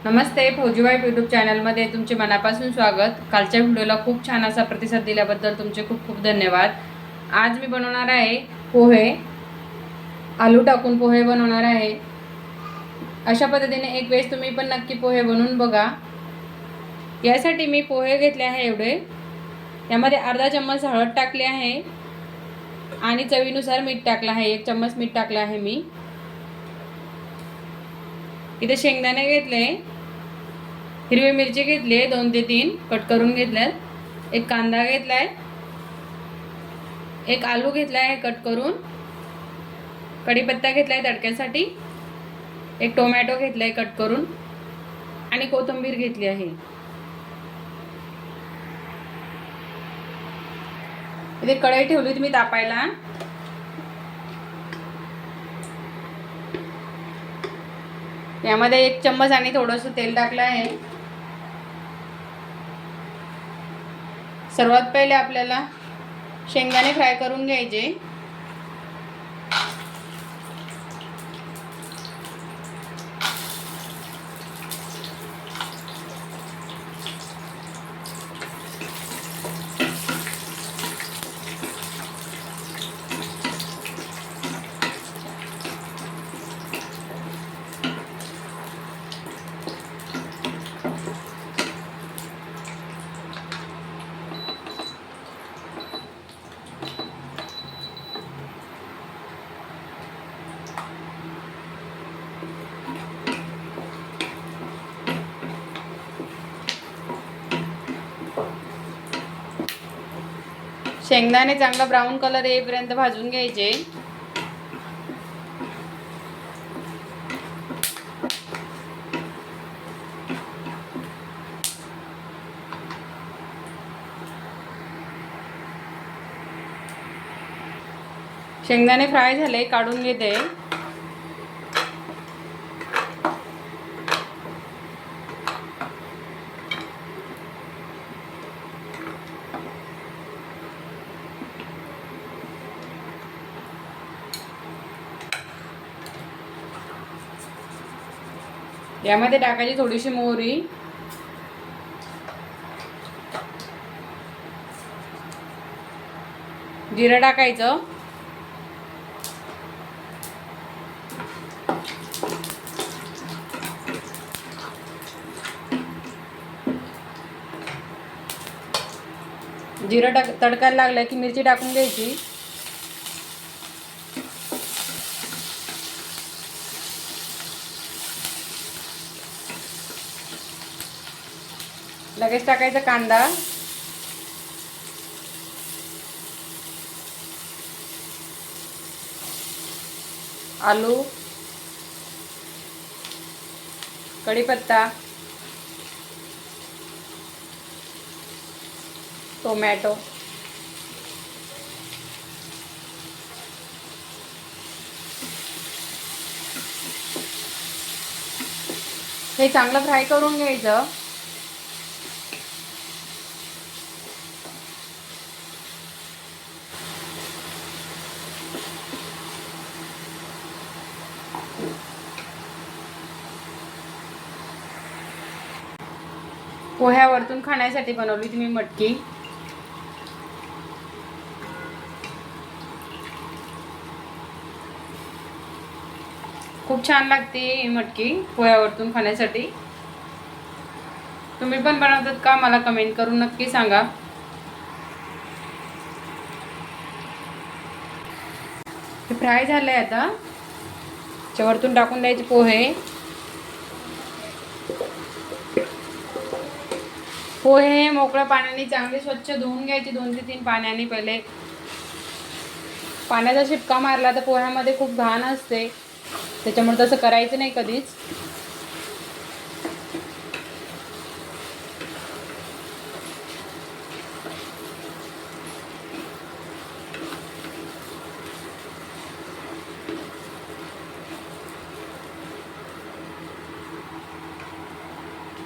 नमस्ते, फौजी wife YouTube चॅनलमध्ये तुमचे मनापासून स्वागत। कालच्या व्हिडिओला खूप छान असा प्रतिसाद दिल्याबद्दल तुमचे खूप खूप धन्यवाद। आज मी बनवणार आहे पोहे, आलू टाकून पोहे बनवणार आहे। अशा पद्धतीने एक वेळेस तुम्ही पण नक्की पोहे बनवून बघा। यासाठी मी पोहे घेतले आहे एवढे, यामध्ये अर्धा चम्मच हळद टाकली आहे आणि चवीनुसार मीठ टाकलं आहे। 1 चम्मच मीठ टाकलं आहे मी। इथे शेंगदाणे घेतले, हिरवी मिरची घेतली 2 ते 3 कट करून घेतल्यात, एक कांदा घेतलाय, एक आलू घेतलाय कट करून, कढीपत्ता घेतलाय तडक्यासाठी, एक टोमॅटो घेतलाय कट करून आणि कोथिंबीर घेतली आहे। इथे कढई ठेवली मी तापायला। यामध्ये 1 चम्मच आणि थोडंसं तेल टाकलं आहे। सर्वात पहिले आपल्याला शेंगदाणे फ्राय करून घ्यायचे। शेंगदाणे चांगला ब्राऊन कलर येईपर्यंत भाजून घ्यायचे। शेंगदाणे फ्राय झाले, काढून घेते। यामध्ये टाकायची थोडीशी मोहरी, जिरं टाकायचं, जिरं तडकायला लागलं की मिरची टाकून घ्यायची। लगेच टाकायचा कांदा, आलू, कढीपत्ता, टोमॅटो, हे चांगलं फ्राय करून घ्यायचं। पोह्यावरतून खाण्यासाठी बनवली तुम्ही मटकी। खूप छान लागते ही मटकी पोह्यावरतून खाण्यासाठी। तुम्ही पण बनवतात का? मला कमेंट करून नक्की सांगा। हे फ्राय झालंय, आता त्यावरतून टाकून द्यायचे पोहे। पोहे मोकळ्या पाण्याने चांगले स्वच्छ धुवून घ्यायचे 2 ते 3 पाण्याने। पहिले पाण्याचा शिपका मारला तर पोह्यामध्ये खूप घाण असते, त्याच्यामुळे तसं करायचं नाही कधीच।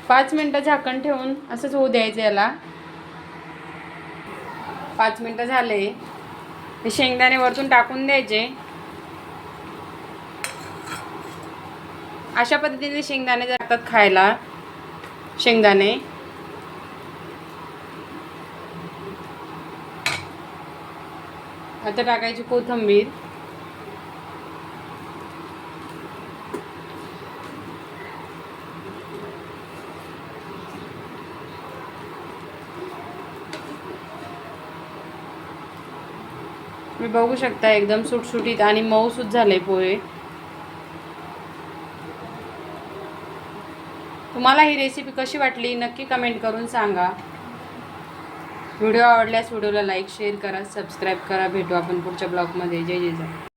पाच मिनिटं झाकण ठेवून असंच होऊ द्यायचं याला। 5 मिनिटं झाले, हे शेंगदाणे वरतून टाकून द्यायचे। अशा पद्धतीने शेंगदाणे जातात खायला। शेंगदाणे, आता टाकायची कोथिंबीर, मी बघू शकता एकदम सुटसुटीत आणि मऊसूत झाले पोहे. तुम्हाला ही रेसिपी कशी वाटली नक्की कमेंट करून सांगा. व्हिडिओ आवडल्यास व्हिडिओला लाईक शेअर करा, सबस्क्राईब करा. भेटू आपण पुढच्या ब्लॉगमध्ये. जय जय.